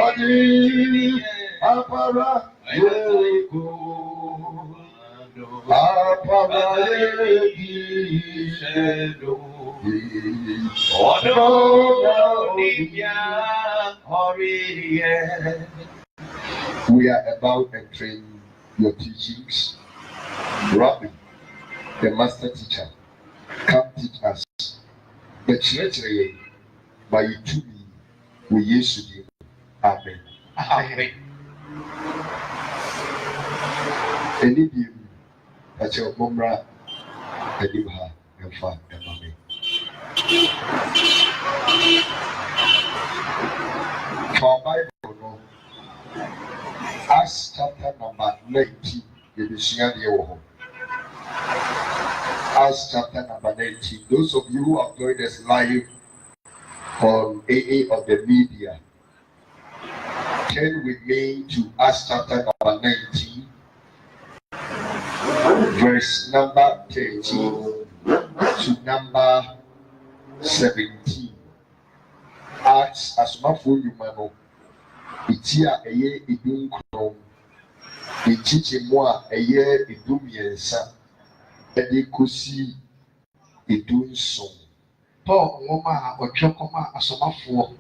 Odi apara yego apara yego We are about entering your teachings. Rabbi, the master teacher, come teach us. The church by you to me, we use you. Amen. Amen. Any of you, at your Mumra, and you have your father and mommy. For Bible, Acts chapter number 19, you will see the Acts chapter number 19. Those of you who have joined us live on AA of the media, turn with me to Acts chapter number 19, verse number 13 to number 17. Acts as my full human. It's here a year idun crown. The teaching more a year idum yensa. Ede kosi idun song. Paul Woma or Chokoma asomafo.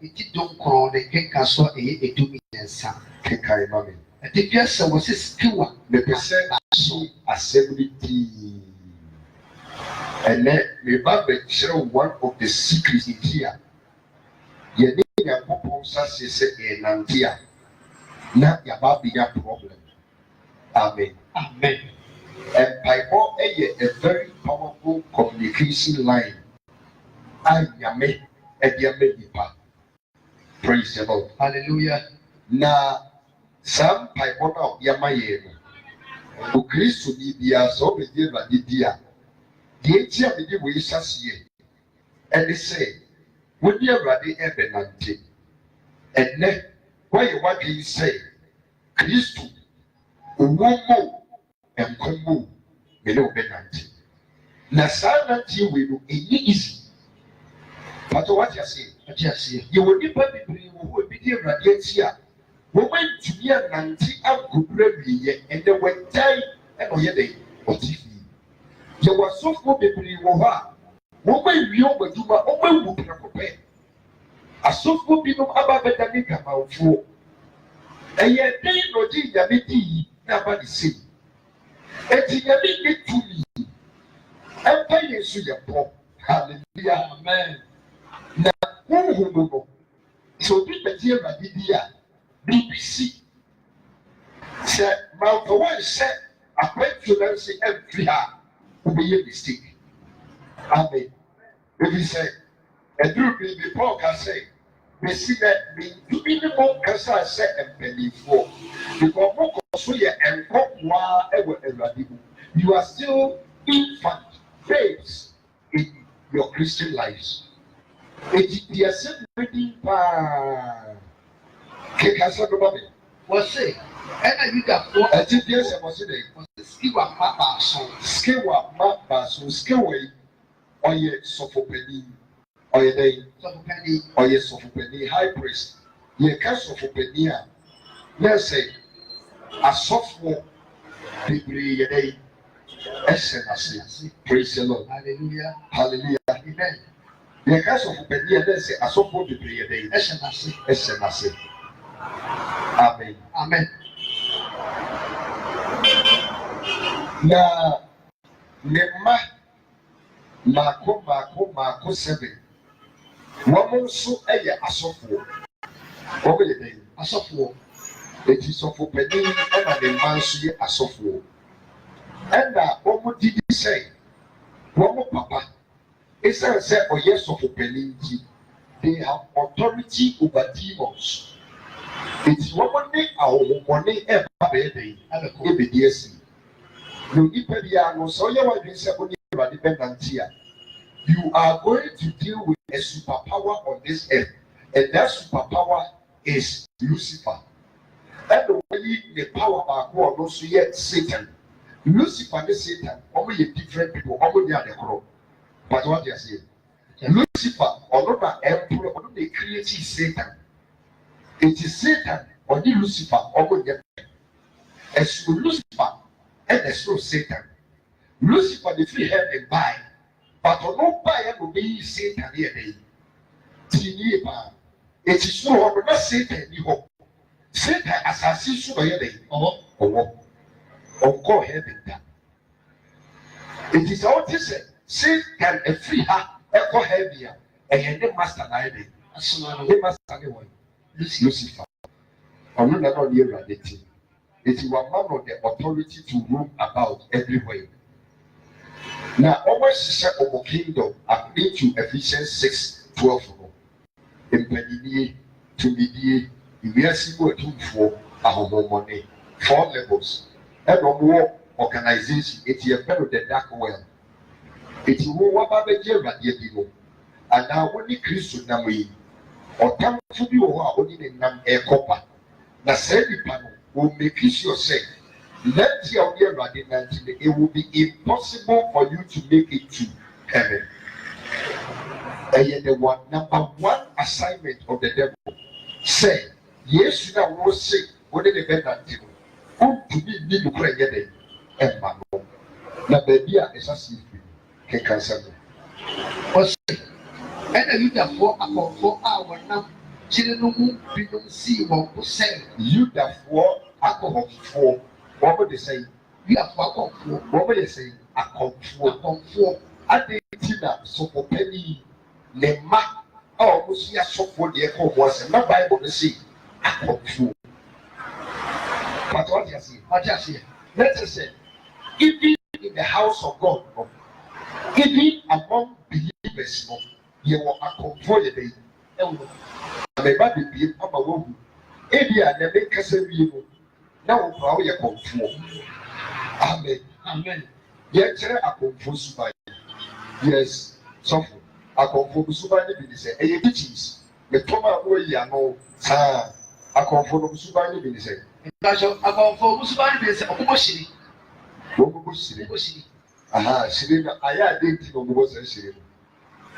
Iti don crown the kenka so a year idum yensa. Kenkai mami. At the piazza was a skewer. The percent so assembly. And then we show one of the secrets in here. Your proposal says a Nantia. Not your baby problem. Amen. Amen. And Bible a very powerful communication line. I am a Yamipa. Praise the Lord. Hallelujah. Now, some Bible of Yamaye. Who Christ to be as always did by the dear. The ATM we shall see. And they say, when you are ready, Ebenante, and then why what do you say? Christ, Uwomo, and Combo, below Benante. Nasanati will do easy. But what you say, you will be probably who will be there radiates here. Woman to be a Nanti up good revenue, and they went time and on your day or TV. You were so good, people. Woman, you over do my own book. A so good people about better than about four. And yet, they no did the nobody see. And you get to me. And pay you to your poor. Hallelujah, amen. Now, who so be the dear Radia, BBC said, Mount the one said, I went to them say every hour will be a mistake. Amen. If he say, and do be before can say, we see that me to be the more can say and penny for because more consuya and ever you are still infant babes in your Christian lives. It is the assembly was say, and you got four years I was a skiwa mapa so skeway. Oye Sophopeni, Oye Day, Sophopeni, Oye Sophopeni, High Priest, Ye Cassophopenia, let's say a software degree a day, Essenasi, praise the Lord, hallelujah, hallelujah, amen. Ye Cassophopenia, let's say a software degree a day, Essenasi, amen, amen. Now, Nema. Mako 7. Woman so a software. Over the day, a software. It is of opening and the man see a software. And what did he say? Woman papa. It's a say, oh yes, of opening. They have authority over demons. It's woman our money every day. Every day. No, if so you are dependent here. You are going to deal with a superpower on this earth, and that superpower is Lucifer. And the way the power of God also yet Satan. Lucifer and Satan, only different people, only they are the crow. But what they are saying, Lucifer or not emperor or they create Satan. It is Satan or the Lucifer or the as Lucifer and as no Satan. Lucifer the free head and buy, but on no buy will be Satan here. It is so not Satan you hope. Satan assassin by your day or call heaven. It is all this Satan a free heart, echo heavier, and the master idea. The master one, Lucifer. Or not near reality. It is one man of the authority to roam about everywhere. Now, always said of a kingdom, according to Ephesians 6:12. In Penny to be we are single for our money, 4 levels. And no more organization, it's a better the dark well. It's more about the Jew, and now only Christian Nami or come to you who are only in Nam Air Copper. The same panel will make it yourself. Let your year running, it will be impossible for you to make it to heaven. And the number one assignment of the devil say, yes, you know, will say, what did the better do? To be need to pray again. And my mom, the baby is a secret. Can cancel it. And you therefore, about 4 hours now, children who don't see what to say. You therefore, alcohol for what would they say? You have alcohol for what would they say? A comfort. I think that so for penny. The map of Musia so for the echo was not Bible to see. But what you see, let us say, even in the house of God, even among believers, you will accompany the baby of a woman. India never can say you now, how you conform. Amen. Yet, I confuse by yes, something. Akonfo suba ni bi ni se eye teachings me toma wo ya no sa akonfo suba ni bi ni se ndajo akonfo suba ni bi se omo shiri aha shiri na aya de ti no mo se shiri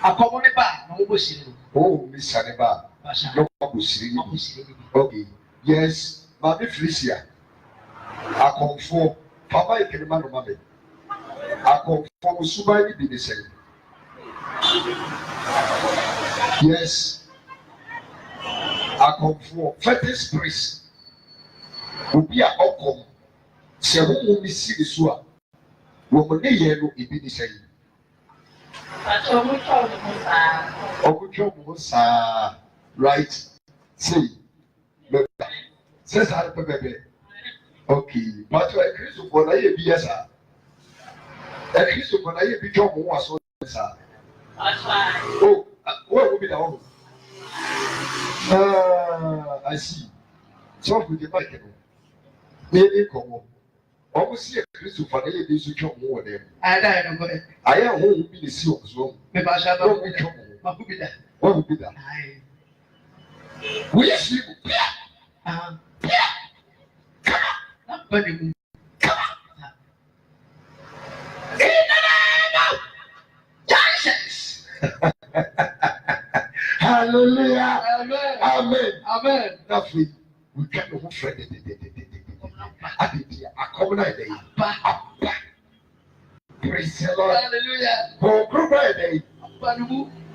akomo ne ba no mo shiri o mi sa ne ba no mo shiri ni okay yes ma be Felicia akonfo papa e kele ma no ma be akonfo suba ni bi ni se. Yes, I come for fetish priest. Will be a outcome. Say, who will be see the sword? Woman, they yellow, it be the same. Right? Say, says how baby. Okay, but a Christian for a yes, sir. A Christian for a big job was so, sir. Oh, what will be the home? I see. So with the Bible, maybe come. Almost see a Christian for the days to come over them. I am home be the sea of Zoom. Maybe I shall not be come. What will be that? What will be that? We see. Hallelujah. Amen. Amen. Amen. That's we can't hold friend. I did here. I come now day. Praise the Lord. Hallelujah. Oh, come right day.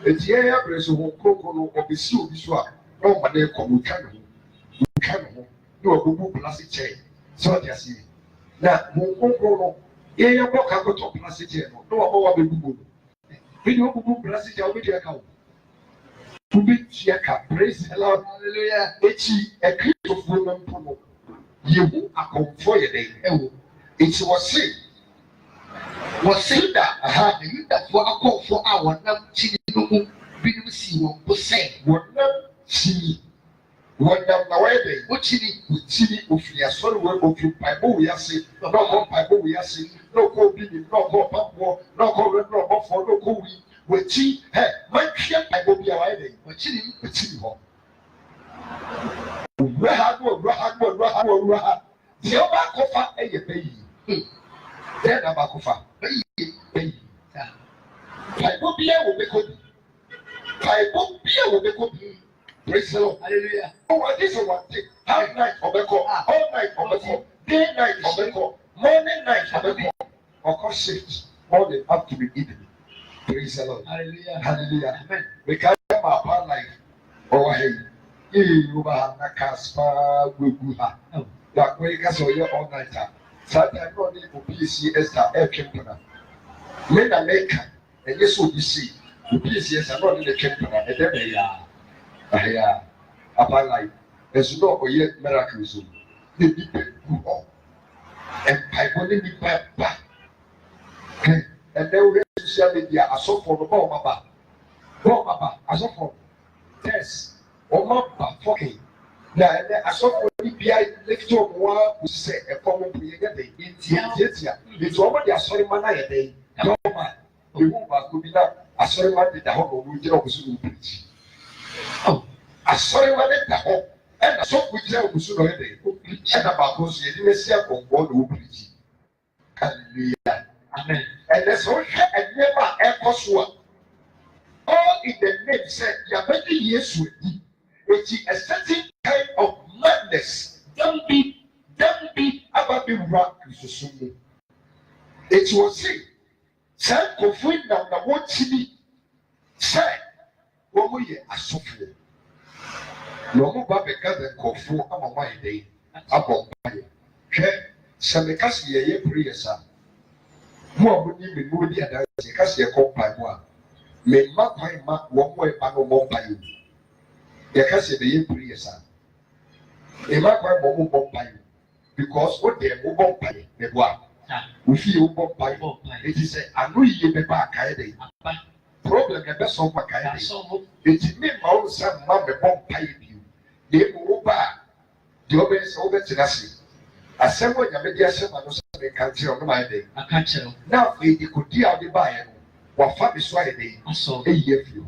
It's here. Praise the Lord. Coco, obisi, obiswa. No, but they come. We can't. No, go plastic chair. So they see. Now, no. Yeah, you walk out to plastic chair. No, what we do. Video go plastic chair. We do account. Praise the Lord. Hallelujah. It's a Christian woman. You are comforted. It was said that you that for a call for our number children who see what say what see what the way what chili with chili of your soul will occupy. Oh, we are saying, no, Bible, we are saying, no, go be no, go up, no, go for no, go with tea. Hey, my ship, I will be away. What chili with chili. Raha. The other cover a baby. Then about cover. I will be able to Bible be a wobeko. Praise the Lord. Hallelujah. Oh, this is one thing. All night obeko, all night obeko, day night obeko, morning night obeko. Of course, shift all the up to be evening. Praise the Lord. Hallelujah. Hallelujah. Amen. We can't have our life. Oh, hey. You are not Casper, Guguha. That way, because you're all night. Sometimes no need to be see Esther Elkimpana. Men are maker, and yes, will be see. The PCS are not in the Kimpana, and then they are. Upon life, there's no yet miracles. They depend on and I want to be back. And then we social media, I saw for the bomb, I saw for test. Mapa fucking now I saw for the BI lecture one who said a common day in Tia. It's already a sorry man a day. No man, the woman could be not a sorry man at the home of the preach. Oh, a sorry man at the home and a soap with them soon already. And about those years, on board who preach. Hallelujah. Amen. And that's all, and never ever swap. All in the name said, Yabati yes with thee. It is a certain kind of madness. Don't be about the rock. It was say, San Kofu now the one city said, what were you a software? No more Baby gather Kofu about my day. About my some Cassia, ye prayer, sir. More would you be moody and I Cassia called by one. May mark my mark one way and no more by you. The Cassia be in prayer, sir. A mark my mobile bomb by you. Because what they move on by the one. We feel bomb by it is a new year back. Problem the best of my kind. It made my own son, mamma bomb by you. They move back. The obvious over to us. As someone a mediation and the country on my day. I can't tell. Now, they could deal the buyer. What fat is why they saw a year few.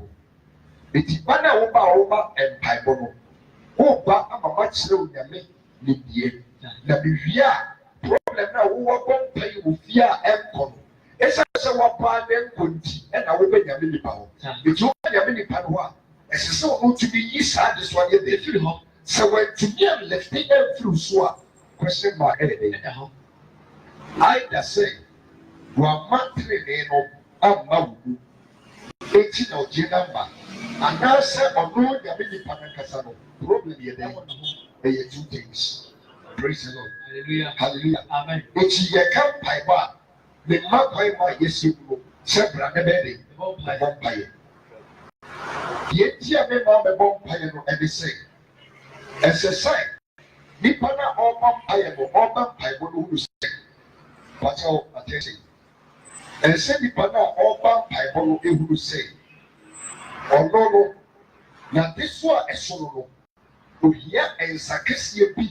It is banner over and Pibono. Oh, but I'm a much slow than me. The problem now, who are going to pay with fear and con. It's a part and country, and I will pay a mini power. It's only a mini power. As so good to be east side this one, they feel home. So when to me, I'm left in through swap. Question mark anything. I just say, you are monthly of Mamu, 18 of Jinamba, and now say, or no, the mini Panacasano. Problem here, there are two things. Praise the Lord. Hallelujah. Hallelujah. Amen. It's your camp by bar. The mark by my yes, you go. Separate the baby. The vampire. Yet, dear member, the vampire, and they say, as a sign. Nipana or vampire or vampire who say, but all attention. And say Nipana or vampire who say, oh no, now this one is solo. Oh, here and Sakessia be.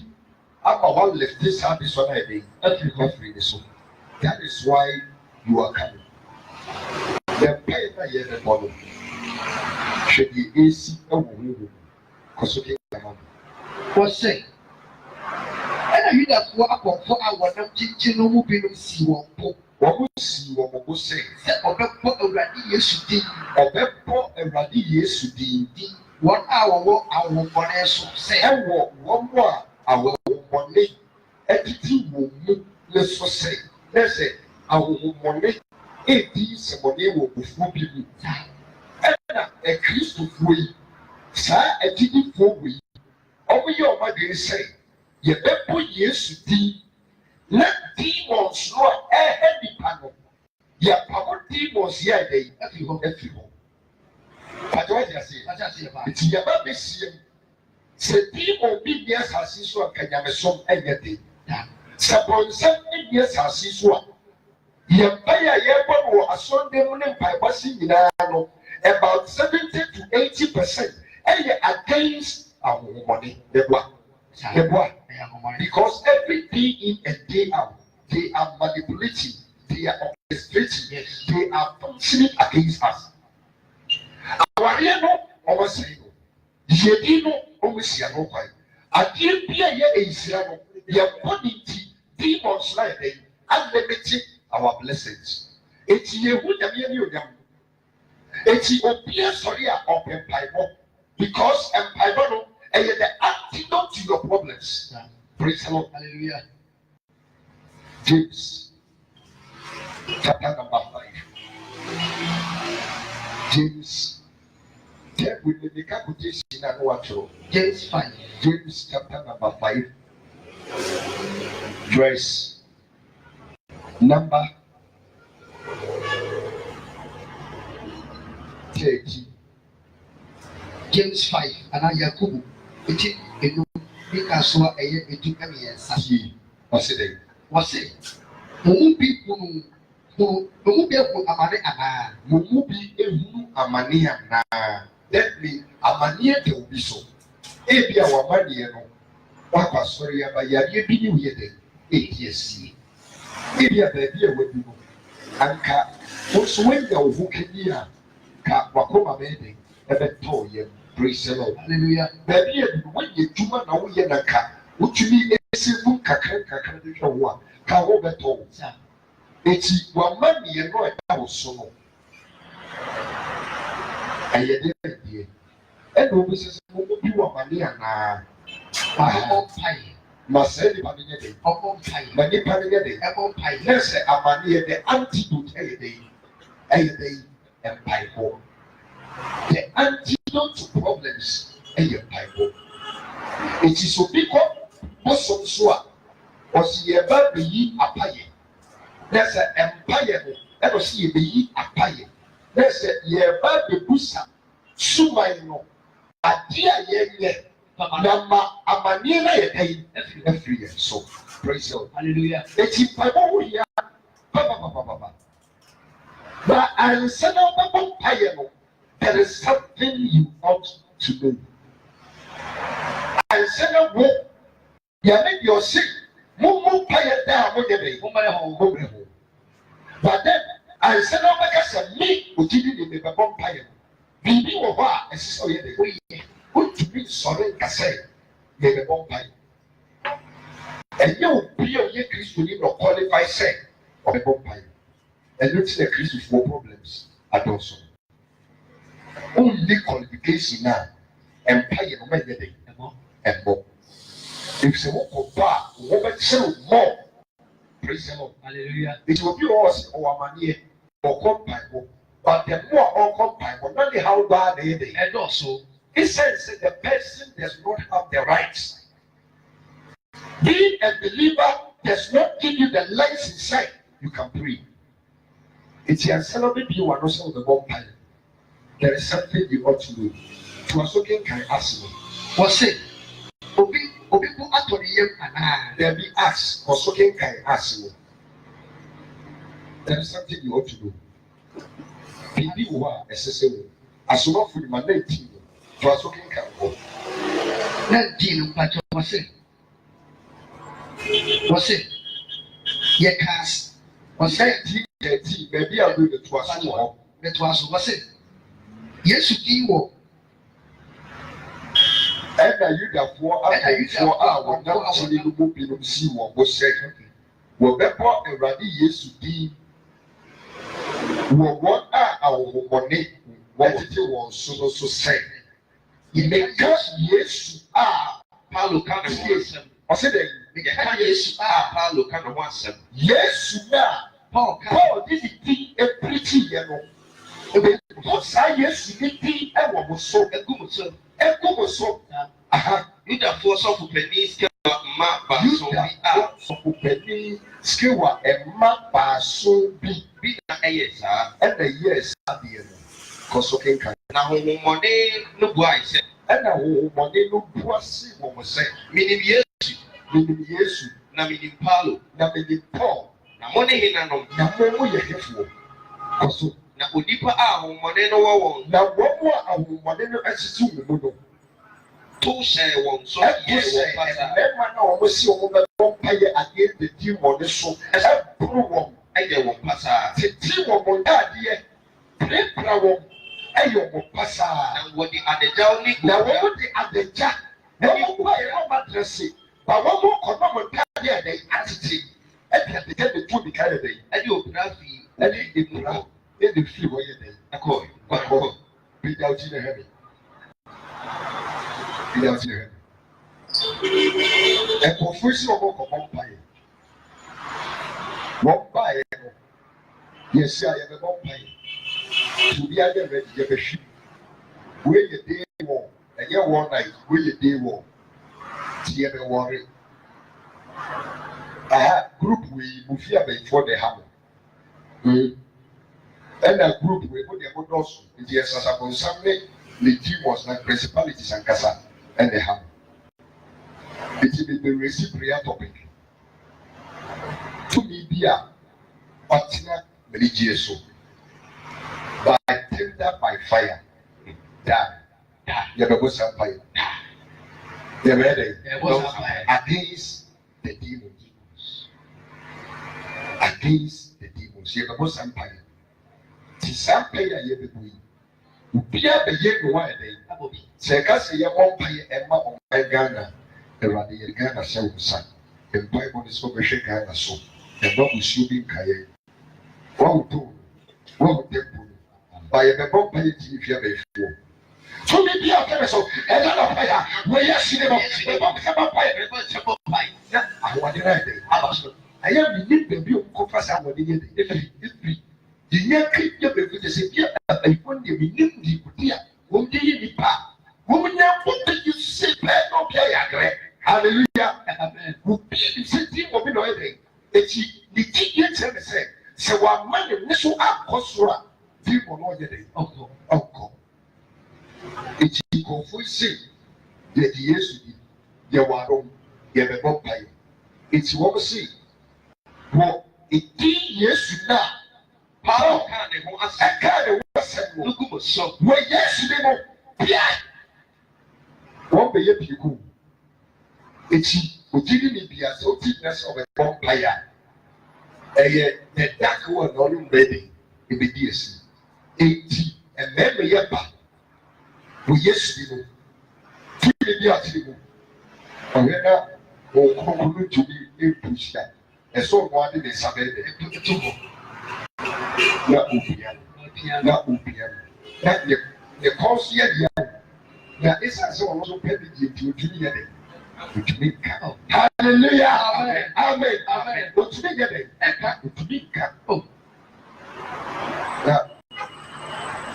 I'm a one left this habit on a day. That is why you are coming. The paper yet the bottom should be easy away. Kosuke was saying. And you that walk for our teaching no moving see one poor. What will see what will say? Or the poor already yes to thee, or the poor already yes to thee. 1 hour walk our one say, and walk 1 more our money. Everything will move. Let's say, let's say, our money. 80 somebody will be full people. And a Christopher way, sir, a TV for we. Over your mother say. Ye bepo Yesu di let demons not a heavy panel. Ye power demons here they every home. But what I say, it's your baby see. Say demon be yes as is one can have a song anything. Suppose 7 years as is one. Ye pay a year or a Sunday morning by passing in about 70 to 80% against our money. The one. Because every day in and day out, they are manipulating, they are orchestrating, yes. They are functioning against us. Our our saying, Jedino, always your no point. I give be a year Israel, your quantity, demons like they unlimited our blessings. It's ye who the million. Eti obiara sorry a open Bible because Bible no the antidote to your problems. Praise the Lord. Hallelujah. James chapter number 5. James. James 5. James chapter number 5. Verse number 30. James 5. Ana Yakubu. Eti enu because wa eye etu kami yensa. What's it? What's it? Mumu bi ehunu amane ana. Mumu bi ehunu amane ana. That means amane te obi so. Ebi a wamane no. Wakwa sorry aba yare bi ni wiye de. Etiesi. Ebi a baby a wadu no. Anka so when ya ovu kani a ka wakoma me de ebe to ye. Praise the Lord. Hallelujah. Baby a when you juma na wo ye na ka. Utumi esi mu kakra de hwa a ka wo beto. Eti wamane no e da wo so no. Ayede die. E do bi se mo bi wamane ana. Pai. Maseli panye de. Pai. Mani panye de. Pai. Let's say amane the antidote ayede Bible. The antidote to problems Bible. It is so big bosom so a was ye ba be yi apaye. Let's say empire no e go see ye be yi apaye. Let's say ye ba be busa sumai no ade a ye nye na amane na ye kai every year. So praise God. Hallelujah. Eti Bible here ba. But I said no, there is something you ought to know. I said no, you make your sick. Mumu pay down with the but then I said no, because of me, who didn't make a vampire. Bibi or what? As so ye the way. Good to be sorry, I say, make a vampire. And you be a Christian, you qualify, say, of a vampire. And not see a Christian for problems at also. Only qualification now, empire no matter day and more. If you walk back, woman sell more. Praise the Lord. Hallelujah. It will be us or money or compile, but the more or compile, not the how bad they are. And also, it says that the person does not have the rights. Being a believer does not give you the lights inside. You can pray. It's your celebrity you are not selling the vampire. There is something you ought to do. To a soaking can ask me. What's it? Obi go out of the year and there be asked or soaking can ask me. There is something you ought to do. People who are accessible. As soon as you are 19, to a soaking can go. 19, but what's it? What's it? Ye cast. Was 1930, maybe I'll do the twice. The twice was it? Yes, you do. And I use that for hours. Not actually the book in see what was said. Well, that part already yes to be. Well, what are our money? What it was so say. You make us yes, Paulo can't yes. I said, yes, Paulo can't want some. Yes, now. Paul, this is a pretty yellow. What's I yes, you did ever was so a good so. Aha, you the force of penny skill map, so penny skill a map, so be a yes, and a yes, at the end. Kosokin can now money no boy said, and a money no poor see what was said. Meaning yes, na meaning Paulo, na meaning Paul. Money in no more you have for. Also, na odipa money no one. Now, what more money no assist you? To say one so man almost see over vampire against the demon so as I prove one. I get one passa. The demon one idea. Pray one. I your passa. And what the other journey now what the other jack. No matters. But one more common carrier the attitude. And the two the carrier and your graphy and the free way. I call you. Be out in the heaven. Be out in the heaven. A profession of one pie. One pie. Yes, I am a one pie. To be other ready, you have a ship. Where your day war, and your one night, where your day war. See, I'm worry. I have group we move here before the hammer. And a group we put the good also. It is as a consummate, the team was like principalities and casa and the hammer. It is the reciprocal topic. To me, be a partner religious by tender by fire. That you have a fire. They're ready against the demons. Against the demons. You have a empire. Tisampire ye be bui. Ubia be ye no wa dey. Seka se ye empire emma on Ghana. Erade ye Ghana se wo san. Empire bo so be hwe Ghana so. E no usu bi nkaye. Wa uto. Wa utempo. Ba ye be empire ti hwe be fuo. So me be out so e na no fire. We yes ni mo. E bo se ba fire. E bo se ba fire. Ya awade na dey. Abaso. Aye mi ni baby o ko fa sa awade ye dey. Every the near creep your baby to say, I want you to be dear. Won't you be pa? Woman, what did you say? No, hallelujah. Who be sitting or be no anything? It's the key say, so one man in this one cosura. People know your day. Uncle. It's confusing. Yet, yes, you are wrong. You have a vampire. It's what we see. Well, it yes, now. How can they go as a kind of so? Well, yes, they go. Yeah. One be a people. It's who didn't be a so thickness of a vampire. A dark one on baby in the years. 80 and then we have back. We yes, we go. 2 million. And we're not going to be a push that. And so one in the Sabbath. Na upiano, na the cause here na esa so also pedi to yede utumi ka hallelujah amen amen utumi yede eka utumi ka na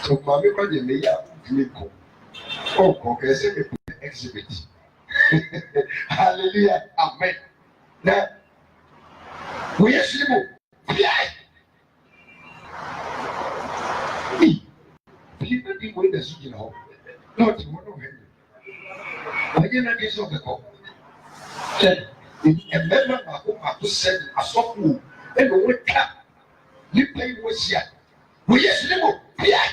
so mami kwa je me ya utumi ko ko kese me exhibit hallelujah amen na we yesimu people didn't win the city hall. Not one of them. I didn't get so the call. A member of whom I was sent a soft move and a wet cap. You pay was yet. We yes, little. Yeah.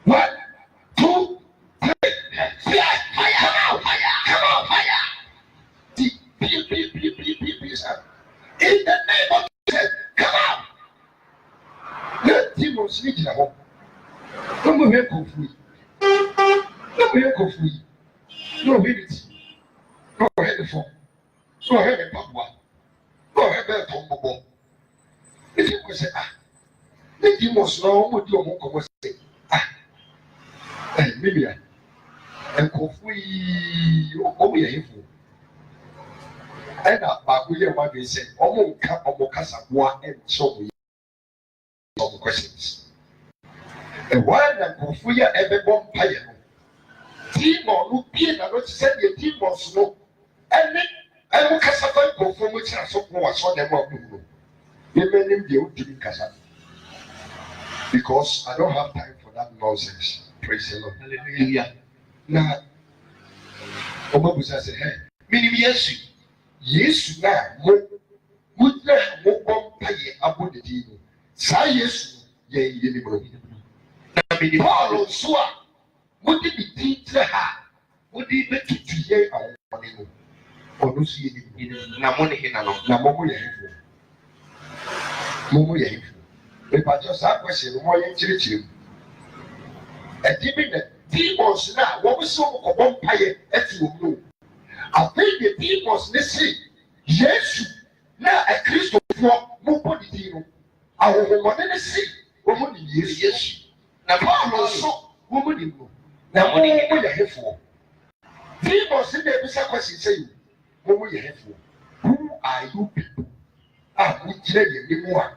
1, 2, 3. Fire! Come on, fire! Please, in the name of Jesus, come on! Let demons sleep in the home. No more help of me. No more help of me. No ability. No head of phone. No head of Papa. No head of Tombo. If you could say, let demons know what you want to say. Maybe and coffee over your info. And Babuya might be saying, Omo Casa and show me some questions. And while the Kofuya ever bomb pie, Timor look in and not send your Timors no, and then I will Casafan go from which I saw them up. You made him the old Jimmy Casa because I don't have time for that nonsense. Praise the Lord. Hallelujah. Now, Omabusa said, hey, meaning yes, now, would not bomb pie about the table. Say yes, ye, Paul Sua, would it be teacher? Would it be to hear our money? Or no see in Namoni Hinano, Namoya. Momoya. If I just have question, more in church. And giving the demons now, what was so of one pie at you know. I think the demons, they say, yes, now a Christopher, nobody, I will want to see, woman, yes. Na Paul so woman ni mo. Na mo ye hefo. Demons in the bisa question say mo ye hefo. Who are you people? We jire ye ni mo a.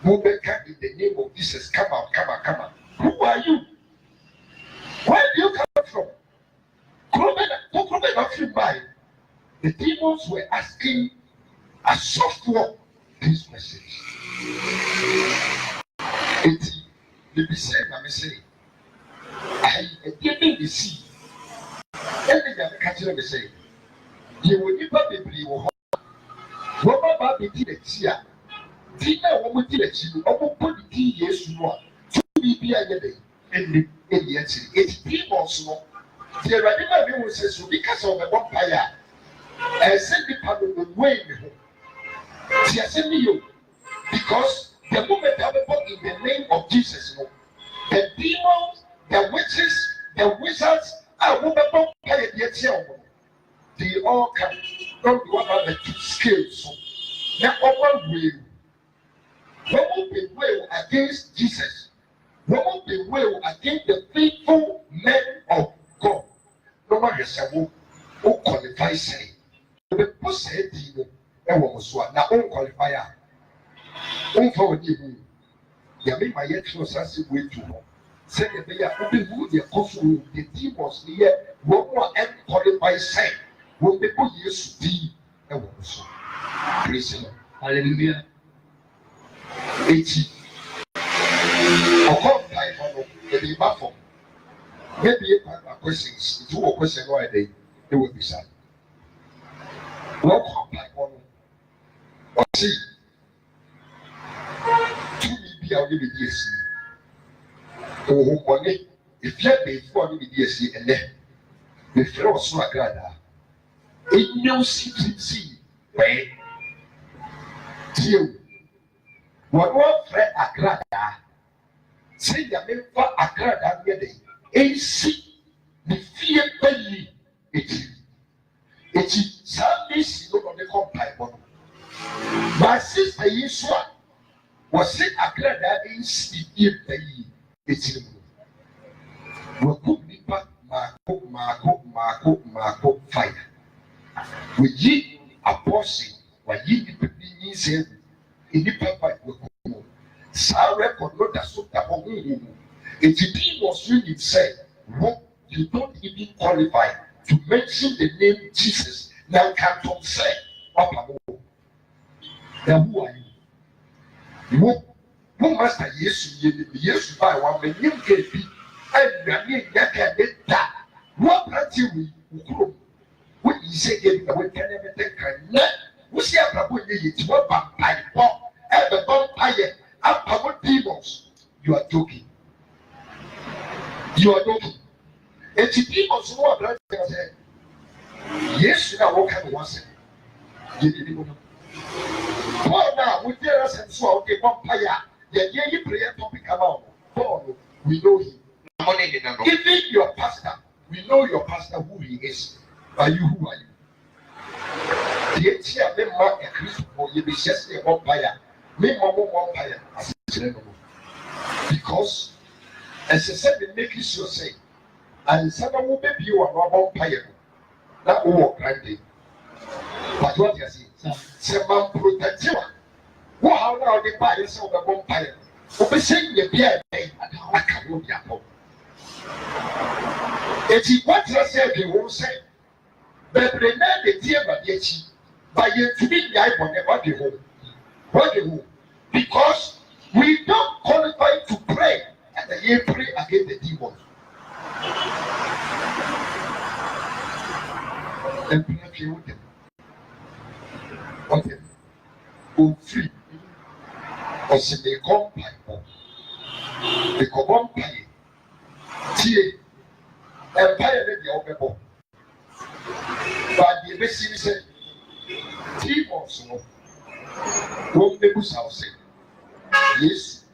Mo be ka in the name of Jesus. Come out. Who are you? Where do you come from? The demons were asking a software these questions. They be saying, I'm saying, I didn't see. Everything I'm catching them saying, you will never be able to. What about the tea? Tina, what did you? What put the tea? Yes, you are. To be a day. And it's demons. The Radima will say, so because of the vampire, I send the people the way. She has sent me you because the moment I in the name of Jesus, the demons, the witches, the wizards, I will not pay the they all come. Don't go about the two skills. Now, one will. What will be will against Jesus? What will be will against the faithful men of God? No matter who qualifies say, the person said, now qualify. For you, you my yet was as a way to home. Say, they are who the apostle, the demons here, what more qualify say, will be put years to be a woman. Praise the Lord. Hallelujah. 80. The baffle. Maybe a questions, two or question why they will be sad. Welcome by one or see. To me be our new DSC. Oh, money. If you have before new DSC and then the floor so agrada. It no see where you what was Fred agrada. Say the member agrada day. AC the fear belly it's service you don't compare. My sister Yeshua was it agrada AC the belly it's we could be back Marco fire. We ye a portion while ye be say in the paper will come. Sa record not that so the home. If the team was really said, what you don't even qualify to mention the name Jesus. Now can't say, Papa. Now who are you? Who must I yes by 1 million KB and Rani Yaka that? What party we what you say we can never take we see a problem with what vampire ever vampire and demons. You are joking. It's demons who are trying to say, yes, you know what kind of was it. You didn't know. Well, now we tell us and so okay, vampire. The yearly prayer topic about Paul, we know him. Even your pastor, we know your pastor who he is. Are you who are you? The entire member a Christian or you be just a vampire. Me mama vampire as a because as I said, we make it so say, and someone will be you are vampire. That will grande. But what you see, someone protect you. What how now the buy yourself a vampire? Who be saying the beer and I can't be a pop. It's what I said, they won't say. But the man the dear by the by you to be the eye on the home. What the home? Because we don't qualify to pray and the year pray against the demons. And pray with them. Okay. Who free? Or see they come by they come by tea and pay the other. But the message said, demons won't be put out. Yes,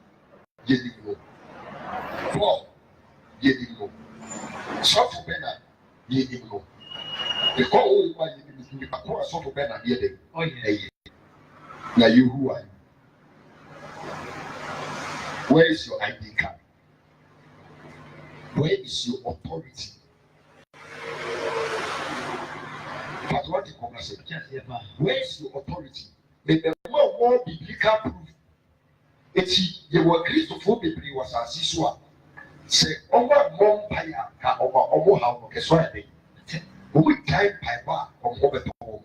you didn't know. Paul, you didn't know. Soft Bernard, you didn't know. The call over you didn't know. Soft Bernard, you didn't know. Oh, yeah. Now, you who are you? Where is your ID card? Where is your authority? But what the conversation? Where is your authority? The more biblical proof. It's the word Christopher Bibli was as this one. Say, over Mompire, over how much so I think. We time piper from over the home.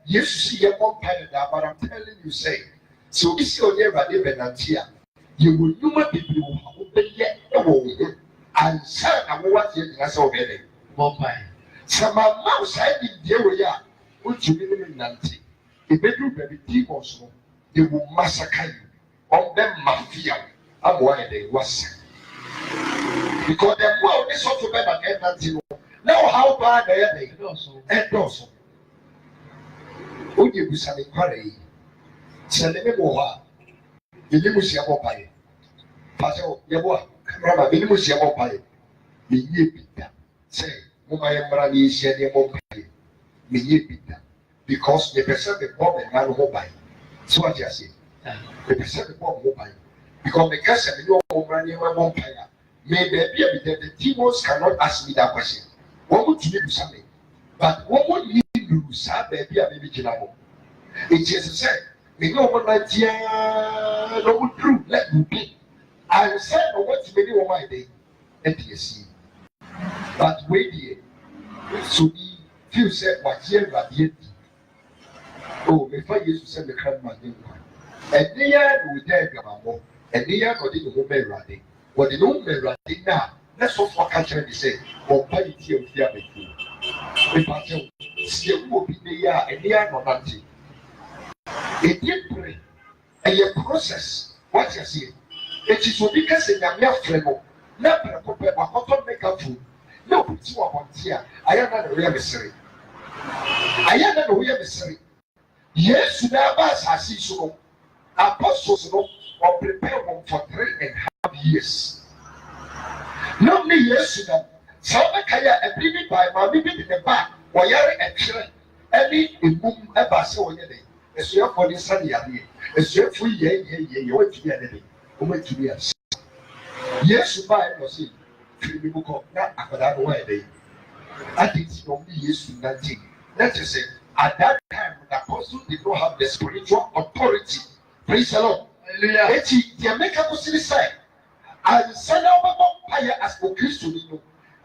Yes, see a Mompire, but I'm telling you, say, so this is your never you will human people who open yet and son and what you has already. Mompire. Some mouse I did there, which you live in Nancy. The bedroom baby demons, they will massacre you on them mafia. I'm why they was because the world is so bad at Nancy. Now, how bad are they? And also, would you be some inquiry? Send me more. You didn't see a mobile. Pastor, your boy, Rabbi, you didn't see a mobile. Me ye pita. Say, Mumaya Brani said a mobile. Me ye pita. Because the person the bomb and man mobile. So what you say? The person the bomb mobile. Because the person the bomb and man mobile. May there be the demons cannot ask me that question. What would you do something? But what would you do? Sabe be a baby Jinamo. It just said, we know what idea no would prove. Let me be. I said, what's the video of my day? NTSC. But wait here. So be few said what here but yet. Oh, before you send the crowd, my name. And the year we tell you, and the year got into the ready. What the no ready now, that's what for catching the say, or pay tea of fear with you. If I tell you, see will be the year and the year or nothing. It did pray, and your process, what you see, it is because in your mere frame, never compare my hot makeup food. No, put you on here. I am not a real mystery. I am not a real mystery. Yes, you never has seen so. Apostles no or prepare one for 3.5 years. Not me, yes, you know. Some kaya and bring it by my baby in the back, or yare and children. Any boom ever so on your day. As you are for the sunny idea. As you are free, you went to be a day. Who went to be a yes, you buy no see. Free book of that after that way. I think it's not me, yes, to nothing. That is it. At that time, the apostle did not have the spiritual authority. Praise the Lord. Hallelujah. The American side, and send out fire as for Christ,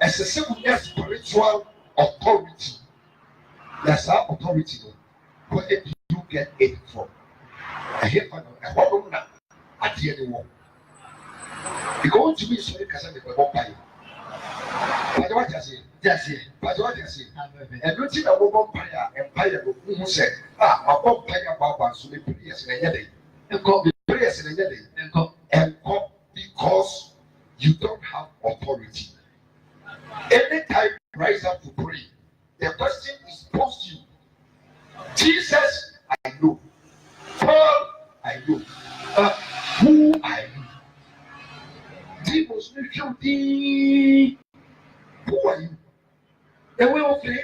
as a simple spiritual authority. That's our authority. Where do you get it from? I hear from a woman at the end of the war. You go to me, sorry, because I'm a vampire. But what I say, that's it. But what I say, and not in a vampire empire who said, ah, my vampire Baba, so they put us in a day. And God be prayers in a day. And God, because you don't have authority. Anytime you rise up to pray, the question is posed to you. Jesus, I know. Paul, I know. Who I know. Demons will show thee. Who are you? The way of him.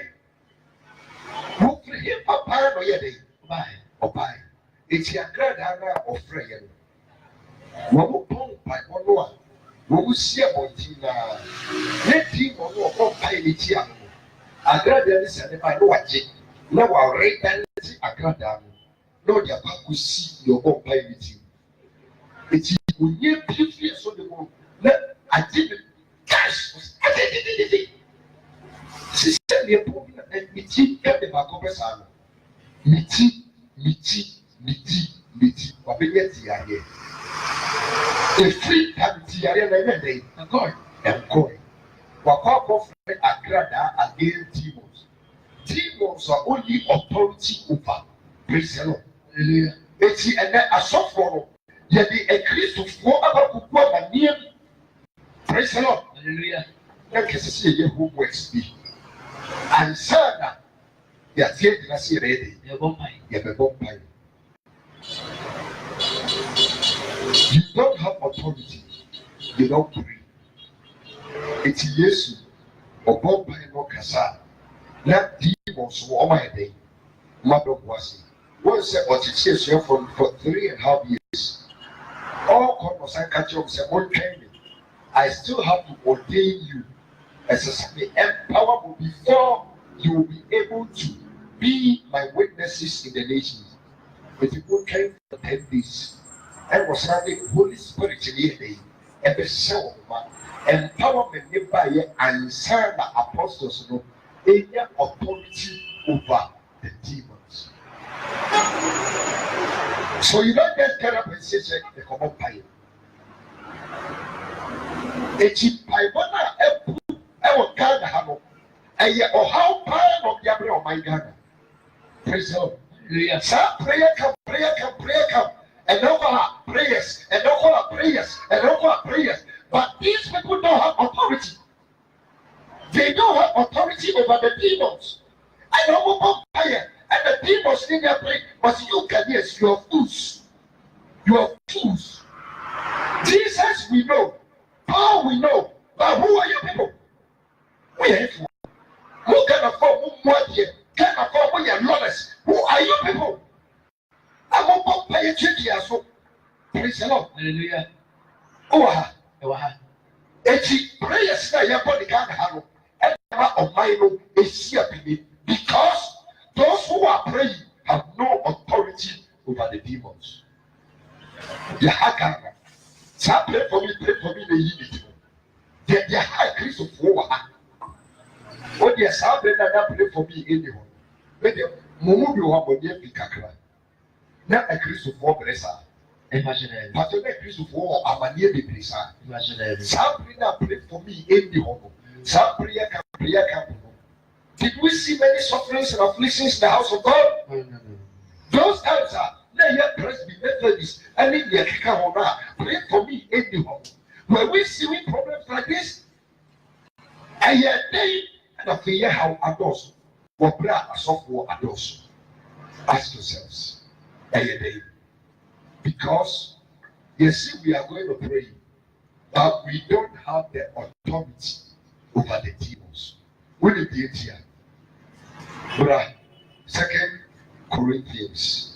Who for him? Papa, no, yeah, they buy or buy. It's your grandmother of Freya. What will pump by one? What will see about Tina? Let him or no pump by the Tiano. I grandmother is an if I know what it. No, I'll rate that a grandmother. No, the papa will see your own pie with you. It's when you feel so the moon. I didn't cash. I did it. She said, "The problem and Miti kept the back of her son. Miti. What be yet here? The free habit every day. And going. What call for a grada against demons? Demons are only authority over. Praise the Lord. It's and then a software. Yet the Christ for about my name. Praise the Lord. Hallelujah. That is see who works be. And Sana, yes, yet I see ready. You don't have authority. You don't pray. It's yes, or Bombay no Casa. That demons were my day. Mother was it. One said, what it says here for 3.5 years. All corners I catch up, say, one training. I still have to ordain you as a empower before you will be able to be my witnesses in the nations. But you go train for 10 days. And was having Holy Spirit in here, every cell, empowerment nearby, and serve the apostles, no, area authority over the demons. So you don't get get up and say, the common pie. A cheap pie, but I will carry the hammer. And yet, or how pie of the Abra of my Ghana. Praise the Lord. Yes, prayer come, prayer come, prayer come. And no prayers, and no prayers, and no prayers. But these people don't have authority. They don't have authority over the demons. I know about fire, and the demons in their prayer. But you can, yes, you are fools. You are fools. Jesus, we know. Paul, we know. But who are you people? We are fools. Who can afford more here? Can afford more your lawless? Who are you people? I'm going to pay a check here. So, praise the Lord. Hallelujah. Oh, it's prayers that your body can't handle. And of mine is here because those who are praying have no authority over the demons. The hacker. Some pray for me, the unity. They high Christ of war. What they are saying that pray for me anyhow. But the moment you have a near Picacra. Not a Christ of war, blesser. Imaginary. But a Christ of war, I'm a near the place. Imaginary. Some pray for me anyhow. Some prayer camp. Did we see many sufferings and afflictions in the house of God? No. Those times are now yet Presby Methodist and in the Kikahona. Pray for me anyhow. When we see problems like this, and yet they and a fear how adults or bra a software adults. Ask yourselves, because you see, we are going to pray, but we don't have the authority over the demons. Will it be here? Bra, 2 Corinthians.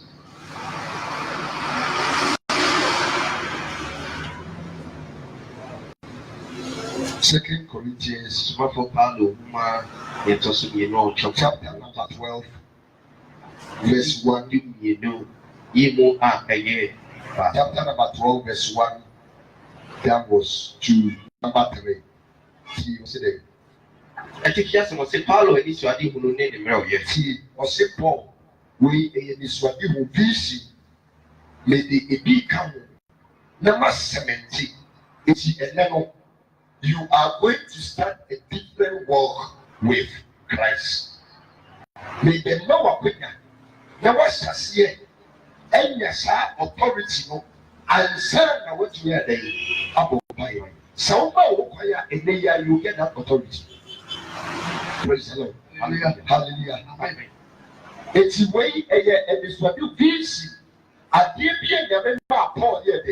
Second Corinthians, chapter number 12, verse 1. Chapter number 12, verse 1. That was 2. Number 3. See, what's it? I think yes, I say Paulo and Iswadi who name the mirror yet. See, or say Paul, we in Iswadi who busy may the become number 70. It's a level. You are going to start a different walk with Christ. May the lower quicker. Now, what's us here? And yes, authority no, and sir, what you are there about by so and they you get that authority. Praise the Lord. Hallelujah. It's a way and it's what you busy. I did be a member of Paul here.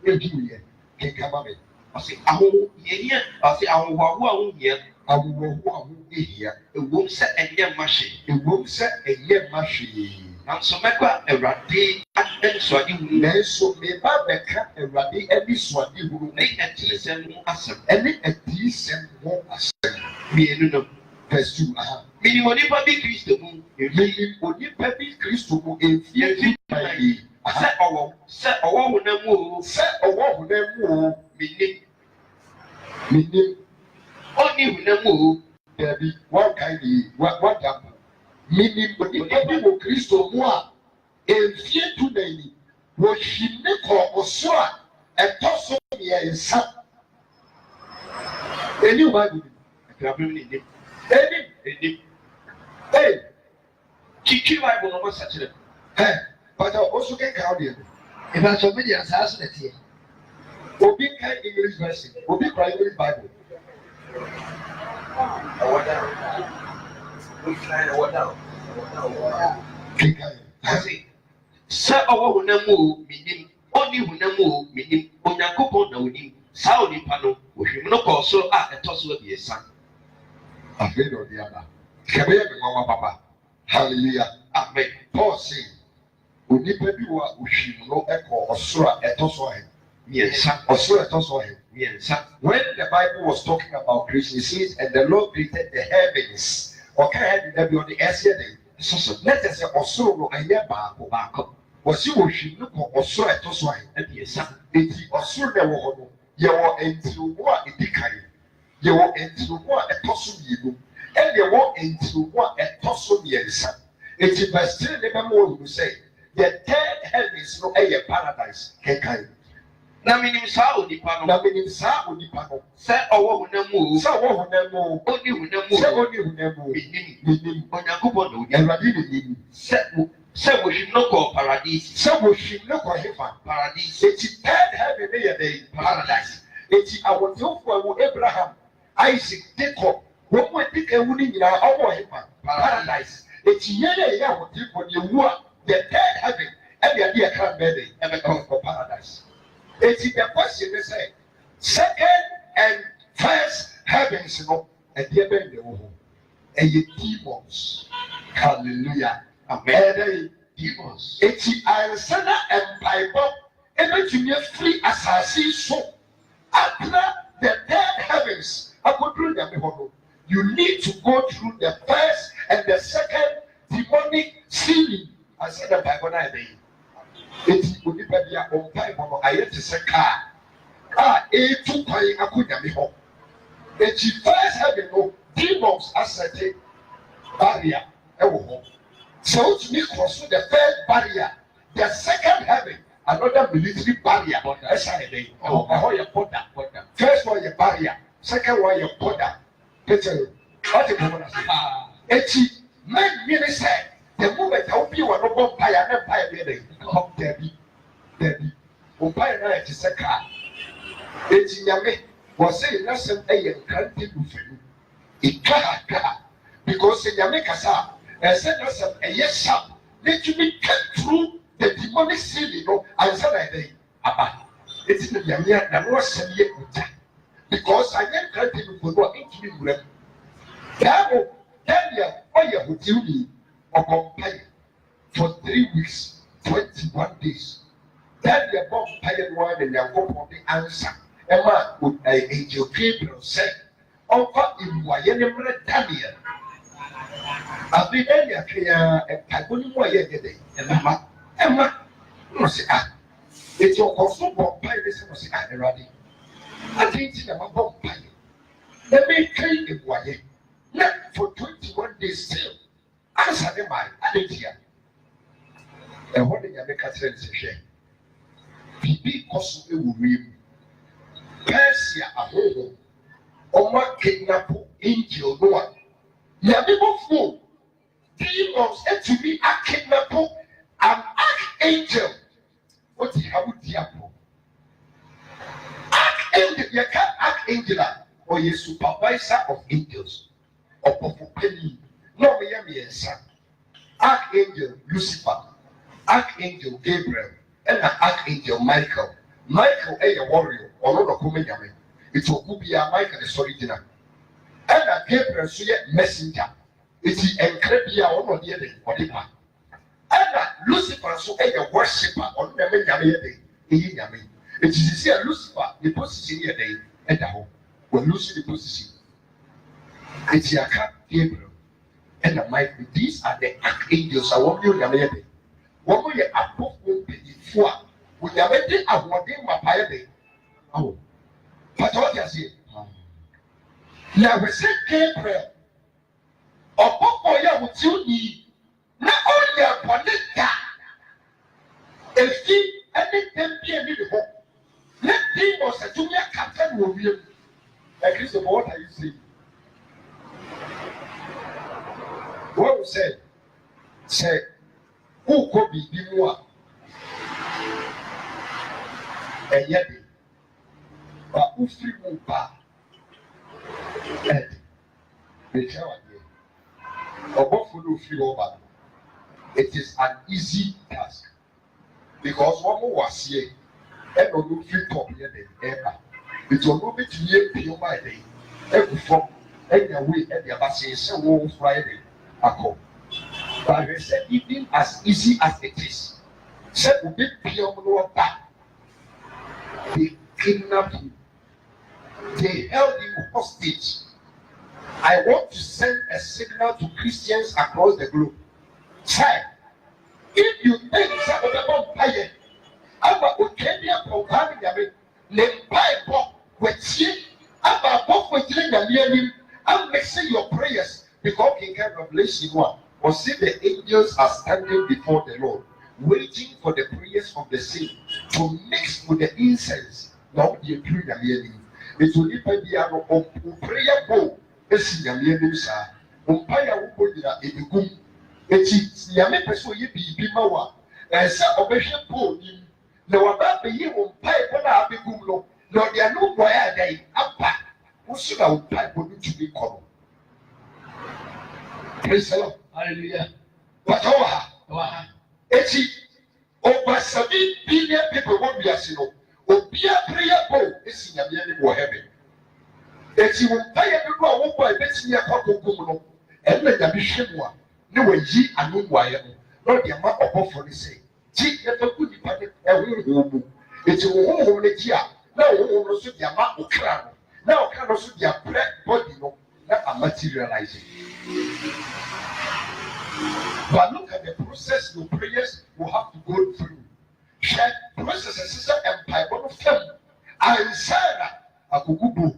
They come up. I say, I will hear. I say, I will hear. I will hear. It won't set a year machine. It won't set a year machine. And so, make a radi and Swadi. So, may Babeka a radi and this Swadi who make a decent assem. And make a decent more assem. Me and verse 2. Minimum Papi Christo. Minimum Papi Christo. If you set a wall, set a wall, set a wall, meaning only when I move, there be one kind of what happened. Meaning, but the people Christo more and fear to daily was she make or so and toss on me and son. Anybody, hey, Kiki Bible number such a hey, but I also get out here. If I saw me assassinate here. Obi can English version. Obi cry English Bible. Sir, our Namu, meaning only Hunamu, meaning Onyakopo, no, Saudi Pano, with him no call so at a toss will be a son. A bit of the other. Kabir, Mama Papa. Hallelujah. Amen. Paul saying, Unipedu, which you know echo or sura at Tosso. When the Bible was talking about creation, it says, and the Lord created the heavens. Okay, that be on the earth here. Let us say also I hear baako. Was you worship look also at Toswine and the Sun. It also there were you were into what it decayed. You were into what a tossum you, and you were into what a tossum son. It is by still never more who say the third heaven is no a paradise. Na minim saa onipa no sɛ ɔwɔ hunamu oni hunamu minim onyankopɔn na odi awurade ne nim sɛ wohwim no kɔ paradise eti third heaven ne yɛ dɛ paradise eti awɔtofo a wɔ Abraham Isaac Jacob wɔn mu edi ka ewu ne nyinaa ɔwɔ hefa paradise eti yɛn a yɛ awɔtofo ne ewu a the third heaven ɛde ade ɛka bɛɛ de ɛbɛka paradise. It's the question they say, second and first heavens, and the devil, and the demons. Hallelujah. Amen. Demons. It's the answer and Bible, and to be free assassin so. After the third heavens, I go through them. You need to go through the first and the second demonic ceiling. I said the Bible now. Eti onipadia on Bible no ayɛ te sɛ car etu kwan akonyame hɔ eti first heaven no demons asɛte barrier ɛwɔ hɔ so wotumi cross the first barrier the second heaven another military barrier ɛsa yɛ dɛ ɛhɔ yɛ border first one yɛ barrier second one yɛ border peter ɔte kɔn na se eti mɛ mmienu sɛ the moment I will be one of them, I am empire building. Come, Debbie. Umpire night is a car. It's Yame was saying, lesson a country with you. It can't because in Yamekasa, and said, lesson a yes, sir. Let you be cut through the demonic ceiling, and said, I day. It's in the Yamia, and was sent yet with that. Because I am country with what ain't you with. Tell you, all your duty. For 3 weeks, 21 days. Then the bomb paid one and the bomb the answer. Emma would a angel Gabriel said, over in Wayenne Daniel. I've been earlier clear and Pagoni Wayenne. Emma, no say, it's your also bomb pie. This was ready. I think it's a bomb pie. Let me claim the Wayenne. Not for 21 days still. Answer them, I didn't hear. And what did you make a sense of shame? Bibi Kosu will read Persia a home. Oma kidnap angel Noah. Yabibo fool. Demons and to be a kidnap an archangel. What do you have with Diabo? Archangel, you can't archangel or a supervisor of angels or of penny. No, me son. Archangel Lucifer, Archangel Gabriel, and Archangel Michael. Michael is a warrior, or not a common yame. It will be a Michael is original. And a Gabriel is a messenger. It is incredible or the other or the man. And Lucifer so a worshipper or never yame. It is here Lucifer, the position here day at the home. When Lucy the position, it's your cat Gabriel. And the might be these are the archangels. I want you to know. What will you approve before? We have been avoiding my pie. Oh, but what you say? Now we say Gabriel. Or what would you need? Not only a polita. If he anything be a little hope. Let demons a junior captain will be. Like this, what are you saying? What we say, who could be more? And yet, but who free move back? And they tell you, or what for you free over? It is an easy task because one more was here, and no free top here ever. It will not be to year pure by day. Every form, every way, every abassi, so Friday. But we said even as easy as it is, said we be pure no back. They kidnapped him. They held him hostage. I want to send a signal to Christians across the globe. Say, if you think that the empire, about Okenia Pokani Yabe, Lempai with you, about both with you, I'm mixing your prayers because in Revelation 1, or see the angels are standing before the Lord, waiting for the prayers of the saints to mix with the incense. Now, the prayer Yamini. It will depend on prayer bowl. It's Yamini, sir. Umpire will be a gum. It's Yame Peso Yipi Bimawa. And some obession pool. No, about the year will pay for our big gum. No, they are no wire day. Up. Who should I pipe for you to be common? Praise the Lord. Hallelujah. What over? Eti over 7 billion people won't be as you know. Obia prayer bowl is in Yamiani heaven. Eti will pay a people who buy bets near Papa Gumuno and let them be shimwa. No way ye and no wire. Not the amount of for the say. Gee, never good departed a will. It's a woman in here. Now, also the amount of crown. Now, can also be a bread body, no, not a materializing. But look at the process your prayers will have to go through. Share processes, sister empire, one of them. And Sarah, a kukubu.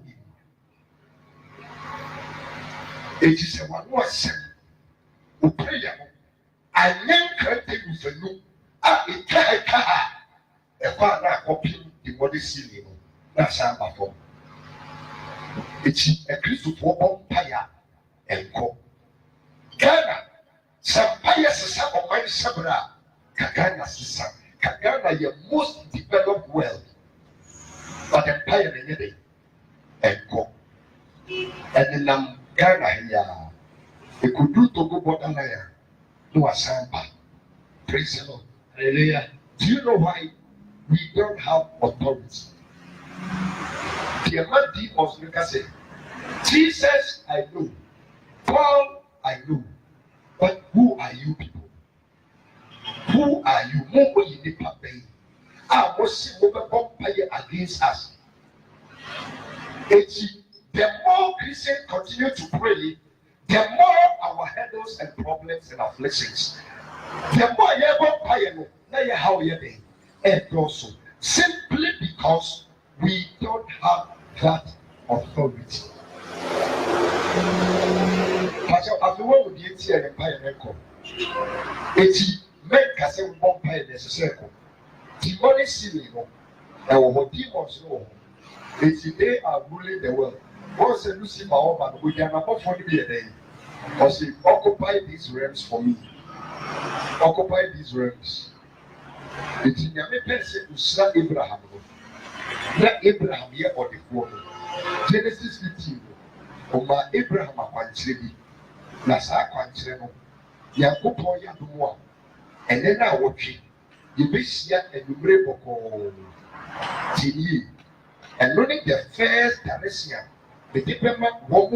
It is a one more sin. Who pray, I name corrected with a new. A car, a father copying the body ceiling. That's how I perform. It's a Christopher empire and co. Ghana, some pious of my Sabra, Kagana Sisa, Kagana, your most developed world, but empire in the and co. And then Ghana here, they could do to go Botanaya, do a samba. Praise the Lord. Hallelujah. Do you know why we don't have authority? The man demons look at Jesus, I know. Paul, I know. But who are you people? Who are you? More in the paper. I was seeing against us. The more Christians continue to pray, the more our hurdles and problems and afflictions. The more you ever pay, now how you doing? And also, simply because we don't have that authority. But after what would you see an empire record? It's men can say one pie necessary. Demonic ceiling, and what demons know. It's they are ruling the world. Once a Lucy Mahoman, we can afford for me a day. Or say, occupy these realms for me. Occupy these realms. It's in your person to slap Abraham. Let Abraham here or the phone. Genesis 15. Oma Abraham akwankyerɛ na saa akwankyerɛ no Yankopɔn yɛ adom a ɛnɛ na awɔtwe yɛbɛhyia anwummere bɔkɔɔ tie nie ɛno ne the first direction a mede bɛma wɔn